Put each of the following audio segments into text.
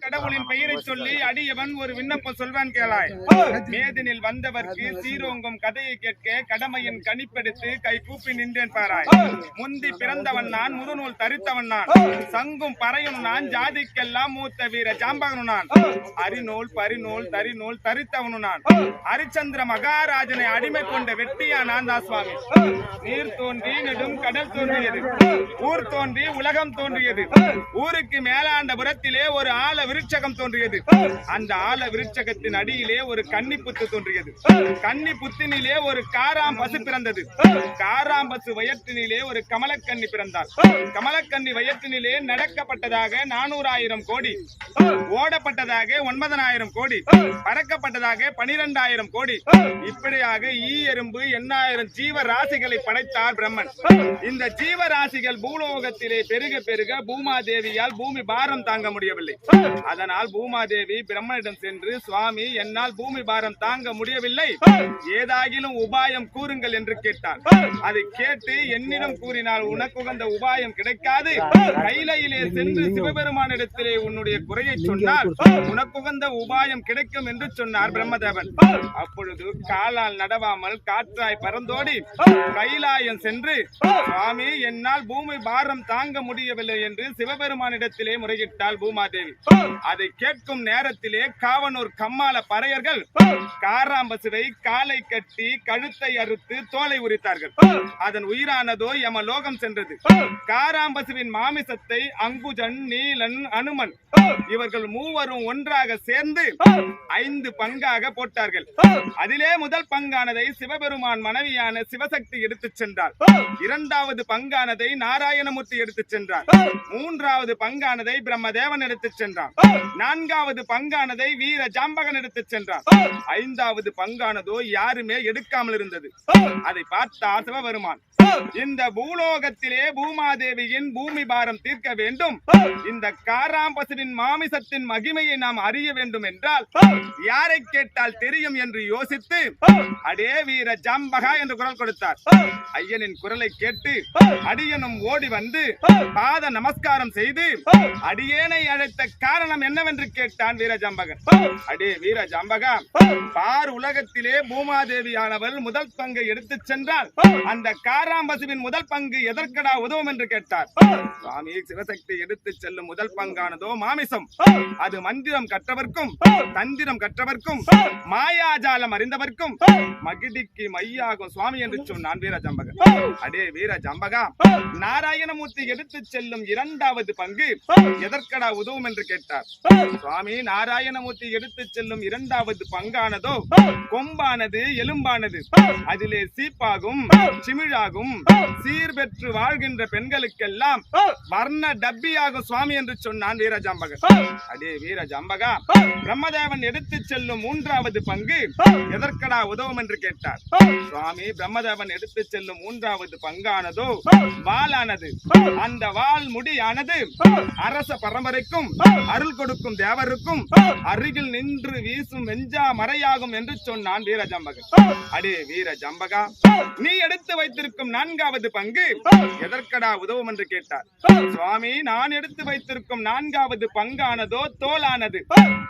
கடவுளின் பெயரை சொல்லி அடியவன் ஒரு விண்ணப்பம் சொல்வான் கேளாய். மேதினில் வந்தவர்க்கு சீரோங்கும் கதையை கேட்க கடமையின் கணிப்பெடுத்து கை கூப்பி நின்றேன் பாராய். முந்தி பிறந்தவன் நான், முதுநூல் தரித்தவன் நான், சங்கும் பறையும் நான், ஜாதிக்கெல்லாம் மூத்த வீர ஜாம்பகனு நான், அரிநூல் பரிநூல் தரிநூல் தரித்தவனு நான், ஹரிச்சந்திர மகாராஜனை அடிமை கொண்ட வெட்டியா நான் தான் சுவாமி. நீர் தோன்றி நெடும் கடல் தோன்றியது, ஊர் தோன்றி உலகம் தோன்றியது, ஊருக்கு மேலாண்டபுரத்திலே ஒரு ஆல விருட்சகம் தோன்றியது, அந்த ஆல விருட்சகத்தின் அடியிலே ஒரு கன்னி புத்து தோன்றியது, கன்னி புத்தினிலே ஒரு காராம் பசு பிறந்தது, காராம் பசு வயற்றினிலே ஒரு கமலக்கன்னி பிறந்தார், கமலக்கன்னி வயற்றினிலே நடக்கப்பட்டதாக 400,000 கோடி, ஓடப்பட்டதாக 9,000 கோடி, பறக்கப்பட்டதாக 12,000 கோடி, இப்படியாக ஈ எறும்பு 8,000 ஜீவ ராசிகளை படைத்தார் பிரம்மன். இந்த ஜீவராசிகள் பூலோகத்திலே பெருக பெருக பூமாதேவியால் பூமி பாரம் தாங்க முடியவில்லை. அதனால் பூமாதேவி பிரம்மனிடம் சென்று, சுவாமி என்னால் பூமி பாரம் தாங்க முடியவில்லை, ஏதாகிலும் உபாயம் கூறுங்கள் என்று கேட்டார். அதை கேட்டு என்னிடம் கூறினால் உனக்கு உகந்த உபாயம் கிடைக்காது, கைலையிலே சென்று சிவபெருமானிடத்திலே உன்னுடைய குறையை சொன்னால் உனக்கு உகந்த உபாயம் கிடைக்கும் என்று சொன்னார் பிரம்மதேவன். அப்பொழுது காலால் நடவாமல் காற்றாய் பறந்தோடி கைலாயம் சென்று, சுவாமி என்னால் பூமி பாரம் தாங்க முடியவில்லை என்று சிவபெருமானிடத்திலே முறையிட்டாள் பூமாதேவி. அதை கேட்கும் நேரத்திலே காவனூர் கம்மாள பறையர்கள் காராம்பசுவை காலை கட்டி கழுத்தை அறுத்து தோலை உரித்தார்கள். அதன் உயிரானதோ யமலோகம் சென்றது. காராம்பசுவின் மாமிசத்தை அங்குஜன், நீலன், அனுமன் இவர்கள் மூவரும் ஒன்றாக சேர்ந்து 5 பங்காக போட்டார்கள். அதிலே முதல் பங்கானதை சிவபெருமான் மனைவியான சிவசக்தி எடுத்துச் சென்றார். 2வது பங்கானதை நாராயணமூர்த்தி எடுத்துச் சென்றார். 3வது பங்கானதை பிரம்மதேவன் எடுத்துச் சென்றார். 4வது பங்கானதை வீர ஜாம்பகன் எடுத்துச் சென்றார். 5வது பங்கானதோ யாருமே எடுக்காமல் இருந்தது. அதை பார்த்தார் சிவபெருமான், இந்த பூலோகத்திலே பூமாதேவியின் பூமி பாரம் தீர்க்க வேண்டும், இந்த காராம்பசுவின் மாமிசத்தின் மகிமையை நாம் அறிய வேண்டும் என்றால் யாரை கேட்டால் தெரியும் என்று யோசித்து அடே வீர ஜாம்பகா என்று குரல் கொடுத்தார். ஐயனின் குரலை கேட்டு அடியனும் ஓடி வந்து பாத நமஸ்காரம் செய்து அடியேனை அழைத்த காரணம் என்னவென்று கேட்டான் வீர ஜாம்பகன். அடே வீர ஜாம்பகா, பார் உலகத்திலே பூமாதேவியானவள் முதல் பங்கை எடுத்துச் சென்றால் அந்த காராம்பசுவின் முதல் பங்கு எதற்கடா உதவும் என்று கேட்டார். சுவாமி, சிவசக்தி எடுத்துச் செல்லும் முதல் பங்கானதோ மாமிசம், அது மந்திரம் கற்றவர்க்கும் தந்திரம் கற்றவர்க்கும் மாயாஜாலம் அறிந்தவர்க்கும் மகிடிக்கு மையாகும் சுவாமி என்று சொன்னான் வீர ஜாம்பகன். அடே வீர ஜாம்பகா, நாராயணமூர்த்தி எடுத்துச் செல்லும் 2வது பங்கு எதற்கடா உதவும் என்று கேட்டார். சுவாமி, நாராயணமூர்த்தி எடுத்துச் செல்லும் 2வது பங்கானதோ கொம்பானது, எலும்பானது, அதிலே சீப்பாகும், சிமிழாகும், சீர் பெற்று வாழ்கின்ற பெண்களுக்கெல்லாம் வர்ண டப்பியாகும் சுவாமி என்று சொன்னான் வீர ஜாம்பகன். அடே வீர ஜாம்பகா, பிரம்மதேவன் எடுத்துச் செல்லும் 3வது பங்கு எதற்கடா உதவும் என்று கேட்டார். சுவாமி, பிரம்மதேவன் எடுத்துச் செல்லும் 3வது பங்கானதோ வாளானது, அந்த வாள் முடியானது அரச பரம்பரைக்கும் அருள் கொடுக்கும் தேவருக்கும் அருகில் நின்று வீசும் வெஞ்சா மறையாகும் என்று சொன்னான் வீர ஜாம்பகன். அடே வீர ஜாம்பகா, நீ எடுத்து வைத்திருக்கும் 4வது பங்கு எதற்கடா உதவும் என்று கேட்டார். சுவாமி, நான் எடுத்து வைத்திருக்கும் 4வது பங்கானதோ தோலானது,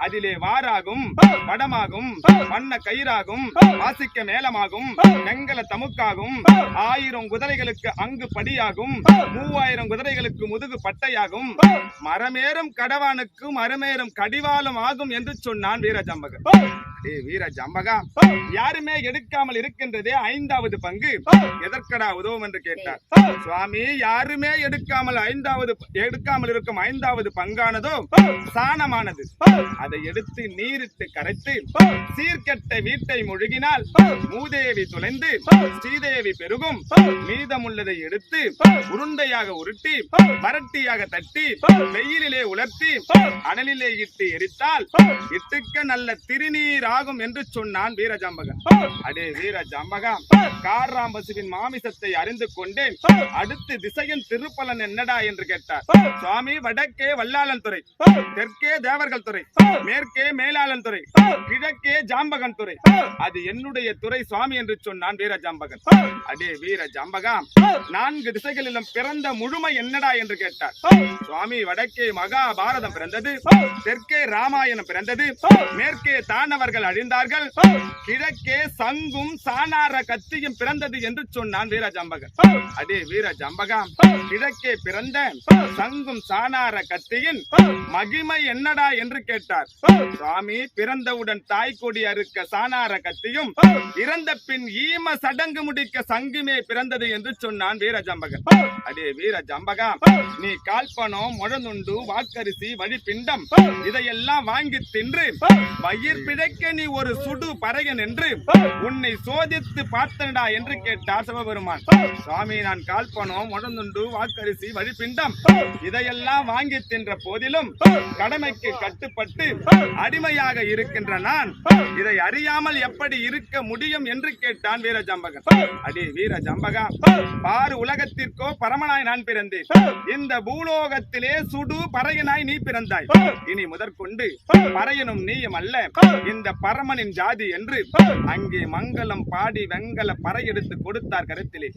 அதிலே வாராகும், படமாகும், வண்ண கயிறாகும், வாசிக்க மேளமாகும், வெங்கல தமுக்காகும், 1000 குதிரைகளுக்கு அங்கு படியாகும், 3000 குதிரைகளுக்கு முதுகு பட்டையாகும், மரமேறும் கடவானுக்கு மரமேறும் கடிவாலும் ஆகும் என்று சொன்னான் வீர ஜாம்பகன். வீர ஜாம்பகா, யாருமே எடுக்காமல் இருக்கின்றதே 5வது பங்கு எதற்கடா உதவும் என்று கேட்டார். சுவாமி, யாருமே எடுக்காமல் இருக்கும் 5வது பங்கானதோ சாணமானது, அதை எடுத்து நீரிட்டு கரைத்து சீர்கெட்ட வீட்டை முழுகினால் மூதேவி துளைந்து ஸ்ரீதேவி பெருகும், மீதமுள்ளதை எடுத்து உருண்டையாக உருட்டி வரட்டியாக தட்டி வெயிலிலே உலர்த்தி அனலிலே இட்டு எரித்தால் இட்டுக்க நல்ல திருநீர் ஆகும் என்று சொன்னான் வீரஜாம்பகன். அடே வீரஜாம்பகா, காராம்பசுவின் மாமிசத்தை அறிந்து கொண்டேன். அடுத்து திசையின் திருப்பலன் என்னடா என்று கேட்டார். சுவாமி, வடக்கே வல்லாளன் துறை, தெற்கே தேவர்கள் துறை, மேற்கே மேலாளன் துறை, கிழக்கே ஜாம்பகன் துறை. அது என்னுடைய துறை சுவாமி என்று சொன்னான் வீரஜாம்பகன். அடே வீரஜாம்பகா, 4 திசைகளிலும் பிறந்த முழுமை என்னடா என்று கேட்டார். சுவாமி, வடக்கே மகாபாரதம் பிறந்தது, தெற்கே ராமாயணம் பிறந்தது, மேற்கே தானவர்கள் அழிந்தார்கள், கிழக்கே சங்கும் சானார கத்தியும் பிறந்தது என்று சொன்னான் வீரஜாம்பகன். அடே வீரஜாம்பகா, கிழக்கே பிறந்த சங்கும் சானார கத்தியின் மகிமை என்னடா என்று கேட்டார். சுவாமி, பிறந்தவுடன் தாய்க்கொடி அறுக்க சானார கத்தியும், இறந்த பின் ஈம சடங்கு முடிக்க சங்குமே பிறந்தது என்று சொன்னான் வீரஜாம்பகன். அடே வீரஜாம்பகா, நீ கால்பணம், முழனுண்டு, வாக்கரிசி, வழிப்பிண்டம் இதையெல்லாம் வாங்கி தின்று வயிர் பிழைக்க நீ ஒரு சுடு பறையன் என்று உன்னை சோதித்து பார்த்தனடா என்று கேட்டார் சிவபெருமான். சுவாமி, நான் கால்பணம், முழனுண்டு, வாக்கரிசி, வழிப்பிண்டம் இதையெல்லாம் வாங்கி தின்ற போதிலும் கடமைக்கு கட்டுப்பட்டு அடிமையாக இருக்கின்ற நான் இதை அறியாமல் எப்படி இருக்க முடியும் என்று கேட்டான் வீரஜாம்பகன். அடே வீரஜாம்பகா, பாரு உலகத்திற்கோ பரமனாய் நான் பிறந்தேன். இந்த பூலோகத்திலே சுடு பறையனாய் நீ பிறந்தாய். இனி முதற்கொண்டு பறையனும் நீயும் அல்ல, இந்த பரமனின் ஜாதி என்று அங்கே மங்களம் பாடி வெங்கல பறை எடுத்து கொடுத்தார் கருத்திலே.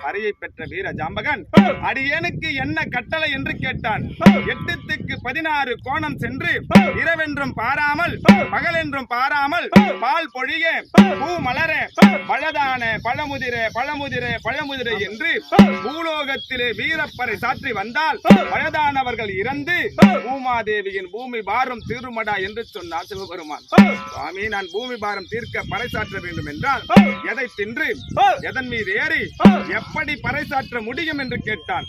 பறையை பெற்ற வீரஜாம்பகன் அடியேனுக்கு என்ன கட்டளை என்று கேட்டான். 8த்துக்கு 16 கோணம் சென்று இரவென்றும் பாராமல் பகலென்றும் பாராமல் பால் பொழிய பூ மலர பழதான பழமுதிர பழமுதிர பழமுதிரை என்று பூலோகத்திலே வீரப்பறை சாற்றி வந்தால் பழதானவர்கள் இறந்து பூமாதேவியின் பூமி பாரம் தீருமடா என்று சொன்னார் சிவபெருமான். சுவாமி, நான் பூமி பாரம் தீர்க்க பறைசாற்ற வேண்டும் என்றால் எதை தின்று எதன் மீது ஏறி எப்படி பறைசாற்ற முடியும் என்று கேட்டான்.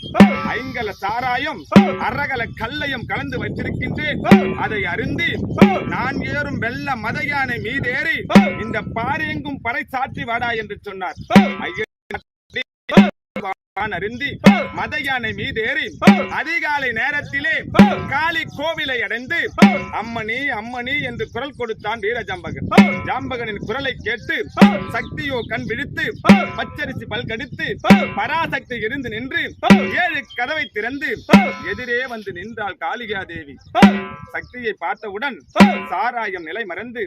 ஐங்கல சாராயம் அரகல கல்லையும் கலந்து வைத்திருக்கின்றேன், அதை அருந்தி நான் ஏறும் வெள்ள மத யானை மீதேறி இந்த பாரெங்கும் பறைசாற்றி வாடா என்று சொன்னார். அருந்தி மத யானை மீதேறி அதிகாலை நேரத்திலே காளி கோவிலை அடைந்து அம்மணி அம்மணி என்று குரல் கொடுத்தான் வீரஜாம்பகன். ஜாம்பகனின் குரலை கேட்டு சக்தியோ கண் விழித்து பச்சரிசி பல் கடித்து பராசக்தி இருந்து நின்று 7 கதவை திறந்து எதிரே வந்து நின்றாள் காளிகாதேவி. சக்தியை பார்த்தவுடன் சாராயம் நிலை மறந்து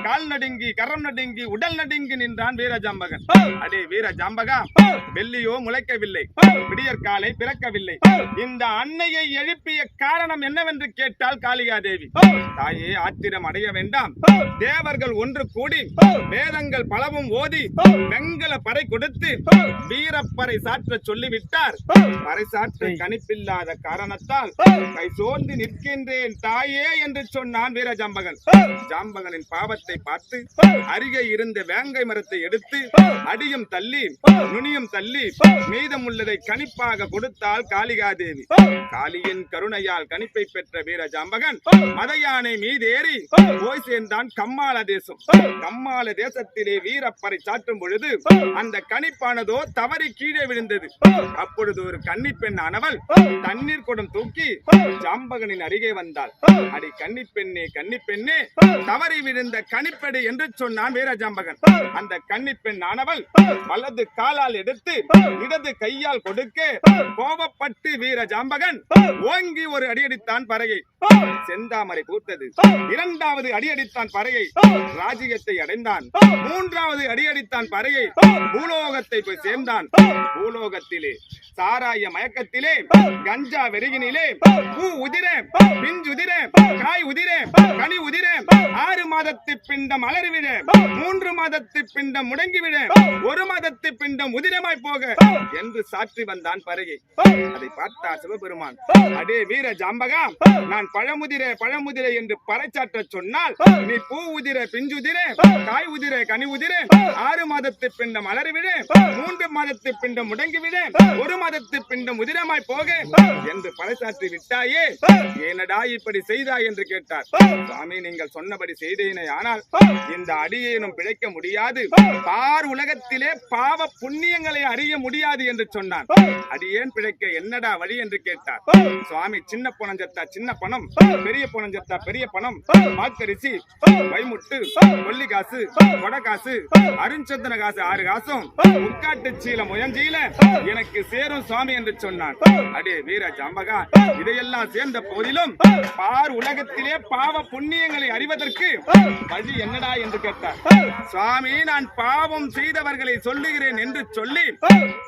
கால் நடுங்கி கரம் நடுங்கி உடல் நடுங்கி நின்றான் வீரஜாம்பகன். அடே வீரஜாம்பகா, வெள்ளியோ முளைக்கவில்லை, விடியற் காலை பிறக்கவில்லை, இந்த அன்னையை எழுப்பிய காரணம் என்னவென்று கேட்டால் காளிகாதேவி. தாயே, ஆத்திரம் அடைய வேண்டாம். தேவர்கள் ஒன்று கூடி வேதங்கள் பலவும் ஓதி வெங்கல பறை கொடுத்து வீரப்பறை சாற்ற சொல்லிவிட்டார். பறை சாற்ற கணிப்பில்லாத காரணத்தால் கை சோர்ந்து நிற்கின்றேன் தாயே என்று சொன்னான் வீரஜாம்பகன். ஜாம்பகனின் பாவத்தை பார்த்து அருகே இருந்த வேங்கை மரத்தை எடுத்து அடியும் தள்ளி நுனியும் தள்ளி மீதம் உள்ளதை கணிப்பாக கொடுத்தால் காளிகாதேவி. காளியின் கருணையால் கணிப்பை பெற்ற வீரஜாம்பகன் மத யானை மீதேறி போய் சேர்ந்தான் கம்மாள தேசம். கம்மாள தேசத்திலே வீரப்பறை சாற்றும் பொழுது அந்த கணிப்பானதோ தவறி கீழே விழுந்தது. அப்பொழுது ஒரு கன்னிப்பெண் ஆனவள் தண்ணீர் குடம் தூக்கி ஜாம்பகனின் அருகே வந்தாள். அடி கன்னிப்பெண்ணே கன்னிப்பெண்ணே, தவறி விழுந்த கணிப்பெடு என்று சொன்னான் வீரஜாம்பகன். அந்த கன்னிப்பெண் ஆனவள் வலது காலால் எடுத்து இடது கையால் கொடுக்க கோபப்பட்டு வீரஜாம்பகன் ஓங்கி ஒரு அடியடித்தான் பறையை. செந்தாமரை பூத்தது. 2வது அடியடித்தான் பறையை, ராஜ்யத்தை அடைந்தான். 3வது அடியடித்தான் பறையை, பூலோகத்தை போய் சேர்ந்தான். பூலோகத்திலே சாராய மயக்கத்திலே கஞ்சா வெறியினிலே பூ உதிர பிஞ்சுதிர காய் உதிர கனி உதிர 6 மாதத்து பிண்டம் அலறிவிட 3 மாதத்து பிண்டம் முடங்கிவிட 1 மாதத்து பிண்டம் உதிரமாய் போக என்று சாற்றி வந்தான் பறையை. அதை பார்த்தார் சிவபெருமான். அடே வீர ஜாம்பகா, நான் பழமுதிர பழமுதிர என்று பறைச்சாற்ற சொன்னால் நீ பூ உதிர பிஞ்சுதிர காய் உதிர கனி உதிர 6 மாதத்து பிண்டம் அலறிவிட 3 மாதத்து பிண்டம் முடங்கிவிட 1 மாதத்து பிண்டம் உதிரமாய் போக என்று பறைசாற்றி விட்டாயே, ஏனடா இப்படி செய்தாய் என்று கேட்டார். சுவாமி, நீங்கள் சொன்னபடி செய்தேனே, ஆனால் இந்த அடியேனும் பிழைக்க முடியாது. பார் உலகத்திலே பாவ புண்ணியங்களை அறிய முடியாது என்று சொன்னான். அடியேன் பிழைக்க என்னடா வழி என்று கேட்டார். சுவாமி சின்ன பணம் செத்தா சின்ன பணம், பெரிய பணம் செத்தா பெரிய பணம், மாக்கரிசி, வைமுட்டு, கொல்லி காசு, கொடை காசு, அருஞ்சந்தன காசு 6 காசும் முக்காட்டு சீல முயஞ்சீல எனக்கு சேரும் சுவாமி என்று சொன்னான். அடே வீர ஜாம்பகா, இதையெல்லாம் சேர்ந்த போதிலும் பார் உலகத்திலே பாவ புண்ணியங்களை அறிவதற்கு வழி என்னடா என்று கேட்டார். சுவாமி, நான் பாவம் செய்தவர்களை சொல்லுகிறேன் என்று சொல்லி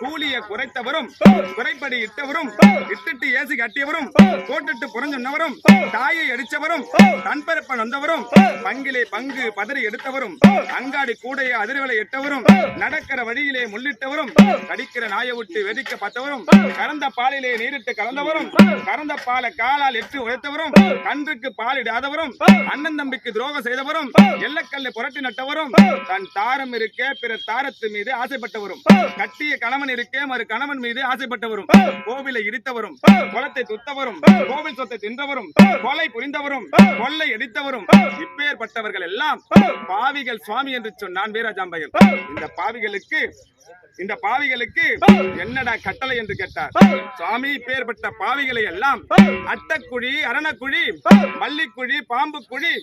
கூலியை குறைத்தவரும், குறைப்படி இட்டவரும், இட்டுட்டு ஏசி கட்டியவரும், போட்டுட்டு புறஞ்சொன்னவரும், தாயை அடித்தவரும், தன்பரப்ப நொந்தவரும், பங்கிலே பங்கு பதறி எடுத்தவரும், அங்காடி கூடைய அதிர்வலை எட்டவரும், நடக்கிற வழியிலே முள்ளிட்டவரும், கடிக்கிற நாயை விட்டு வெடிக்க பார்த்தவரும், கறந்த பாலிலே நீரிட்டு கலந்தவரும், கறந்த பாலை காலால் எட்டு உழைத்தவரும், கன்றுக்கு பாலிடாதவரும், அண்ணன் தம்பிக்கு துரோகம் செய்தவரும், எல்லக்கல்லை புரட்டி நட்டவரும், தன் தாரம் இருக்க பிற தாரத்து மீது ஆசைப்பட்டவரும், கட்டிய கணவன் இருக்க மறு கணவன் மீது ஆசைப்பட்டவரும், கோவிலை இடித்தவரும், குளத்தை துத்தவரும், கோவில் சொத்தை தின்றவரும், கொலை புரிந்தவரும், கொள்ளை அடித்தவரும், இப்பேற்பட்டவர்கள் எல்லாம் பாவிகள் சுவாமி என்று சொன்னான் வீரஜாம்பகன். இந்த பாவிகளுக்கு என்னடா கட்டளை என்று கேட்டார். சுவாமி, பேர்பட்ட பாவிகளை எல்லாம் அட்டக்குழி, அரணக்குழி, மல்லிக்குழி, பாம்பு குழி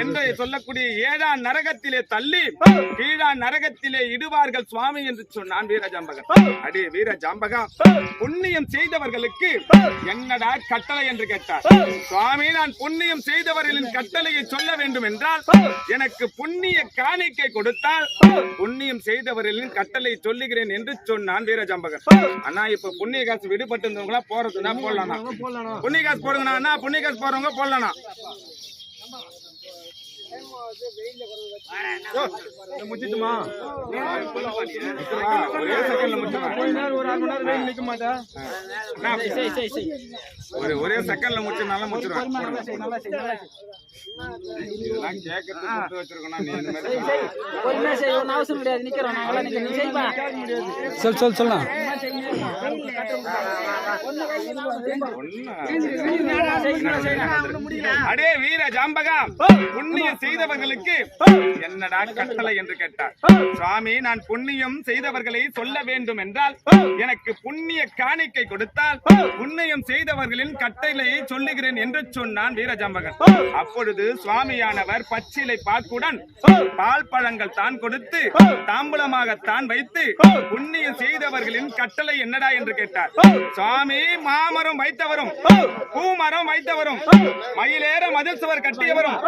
என்று சொல்லக்கூடிய 7ஆம் நரகத்திலே தள்ளி கீழாம் நரகத்திலே இடுவார்கள் சுவாமி என்று சொன்னான் வீரஜாம்பகன். அடே வீரஜாம்பகா, புண்ணியம் செய்தவர்களுக்கு என்னடா கட்டளை என்று கேட்டார். சுவாமி, நான் புண்ணியம் செய்தவர்களின் கட்டளையை சொல்ல வேண்டும் என்றால் எனக்கு புண்ணிய காணிக்கை கொடுத்தால் புண்ணியம் செய்தவர்களின் கட்டளை சொல்லுகிறேன் என்று சொன்னான் வீரஜாம்பகன். அண்ணா, இப்ப புண்ணிய காசு விடுபட்டு இருந்தவங்களா போறதுன்னா போடலாம், புண்ணிய காசு போடுங்கண்ணா, புண்ணிய காசு போறவங்க போடலாம். முடிச்சுட்டுமா ஒரே செகண்ட்ல முடிச்சுனாலும் முடிச்சிருவேன். இதெல்லாம் கேட்கறதுக்கு வச்சிருக்கோம். சொல்லலாம். அடே வீர ஜாம்பகா, புண்ணியம் செய்தவர்களுக்கு என்னடா கட்டளை என்று கேட்டார். சுவாமி, நான் புண்ணியம் செய்தவர்களை சொல்ல வேண்டும் என்றால் எனக்கு புண்ணிய காணிக்கை கொடுத்தால் புண்ணியம் செய்தவர்களின் கட்டளையை சொல்லுகிறேன் என்று சொன்னான் வீரஜாம்பகன். அப்பொழுது சுவாமியானவர் பச்சிலை பாக்குடன் பால் பழங்கள் தான் கொடுத்து தாம்பூலமாகத்தான் வைத்து புண்ணியம் செய்தவர்களின் கட்டளை என்னடா என்று கேட்டார். சுவாமி, மாமரம் வைத்தவரும், பூமரம் வைத்தவரும், மயிலேற மதில் சுவர் கட்டியவரும்,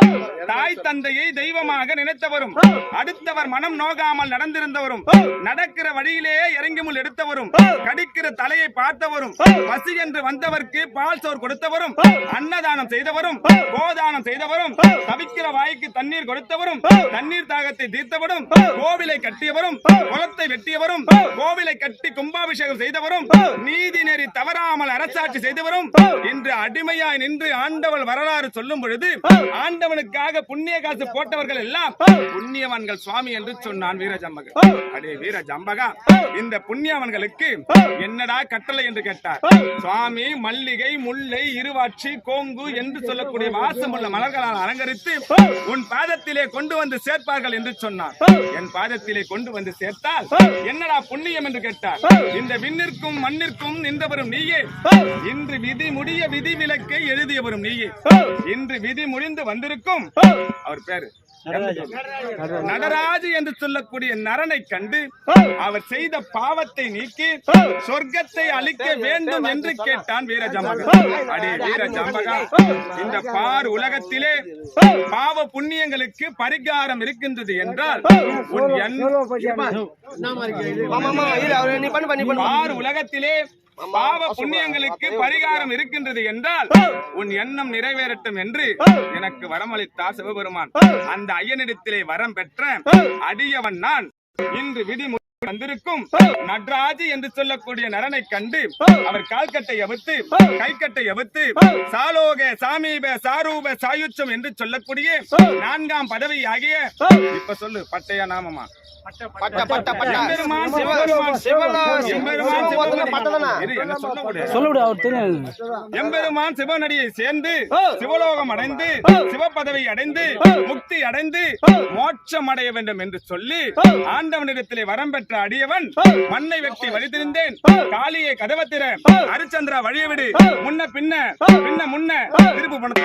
தாய் தந்தையை தெய்வமாக நினைத்தவரும், அடுத்தவர் மனம் நோகாமல் நடந்திருந்தவரும், நடக்கிற வழியிலே இறங்கி முள் எடுத்தவரும், கடிக்கிற தலையை பார்த்தவரும், பசி என்று வந்தவர்க்கு பால் சோறு கொடுத்தவரும், அன்னதானம் செய்தவரும், கோதானம் செய்தவரும், தவிக்கிற வாய்க்கு தண்ணீர் கொடுத்தவரும், தண்ணீர் தாகத்தை தீர்த்தவரும், கோவிலை கட்டியவரும், குளத்தை வெட்டியவரும், கோவிலை கட்டி கும்பாபிஷேகம் செய்தவரும், நீதி நெறி தவறாமல் அரசாட்சி செய்தவரும், இன்று அடிமையாய் நின்று ஆண்டவள் வரலாறு சொல்லும் பொழுது ஆண்டவனுக்காக புண்ணிய காசு போட்டவர்கள் எல்லாம் புண்ணியவான்கள் சுவாமி என்று சொன்னான் வீரஜாம்பகன். அடே வீரஜாம்பகா, இந்த புண்ணியவான்களுக்கு என்னடா கட்டளை என்று கேட்டார். சுவாமி, மல்லிகை, முல்லை, இருவாட்சி, கோங்கு என்று சொல்லக்கூடிய வாசமுள்ள மலர்களால் அலங்கரித்து உன் பாதத்திலே கொண்டு வந்து சேர்ப்பார்கள் என்று சொன்னார். என் பாதத்திலே கொண்டு வந்து சேர்த்தால் என்னடா புண்ணியம் என்று கேட்டார். இந்த விண்ணிற்கும் மண்ணிற்கும் நின்றவரும் நீயே, இன்று விதி முடிய விதி விலக்கை எழுதியவரும் நீயே, இன்று விதி முடிந்து வந்திருக்கும் அவர் பேரு நடராஜு என்று சொல்லக்கூடிய நரனை கண்டு அவர் செய்த பாவத்தை நீக்கி சொர்க்கத்தை அளிக்க வேண்டும் என்று கேட்டான் வீரஜாம்பகன். அடே வீரஜாம்பகா, இந்த பார் உலகத்திலே பாவ புண்ணியங்களுக்கு பரிகாரம் இருக்கின்றது என்றால் பார் உலகத்திலே பாவ புண்ணியங்களுக்கு பரிகாரம் இருக்கின்றது என்றால் உன் எண்ணம் நிறைவேறட்டும் என்று எனக்கு வரமளித்தார் சிவபெருமான். அந்த ஐயனிடத்திலே வரம் பெற்ற அடியவன் நான். இன்று விதி வந்திருக்கும் நடராஜி என்று சொல்லக்கூடிய நரனை கண்டு அவர் கால்கட்டை அவித்து கைக்கட்டை அவித்து சாலோக சாமீப சாரூப சாயுச்சம் என்று சொல்லக்கூடிய 4ஆம் பதவி ஆகிய இப்ப சொல்லு பட்டைய நாமமா எம்பெருமான் சிவனடியை சேர்ந்து சிவலோகம் அடைந்து சிவபதவி அடைந்து முக்தி அடைந்து மோட்சம் அடைய வேண்டும் என்று சொல்லி ஆண்டவனிடத்திலே வரம் பெற்ற பெற்ற அடியவன் மண்ணை வெட்டி வழித்திருந்தேன். காளியை கதவத்திர, ஹரிச்சந்திரா வழியை விடு, முன்ன பின்ன பின்ன முன்ன திருப்பு பணத்தை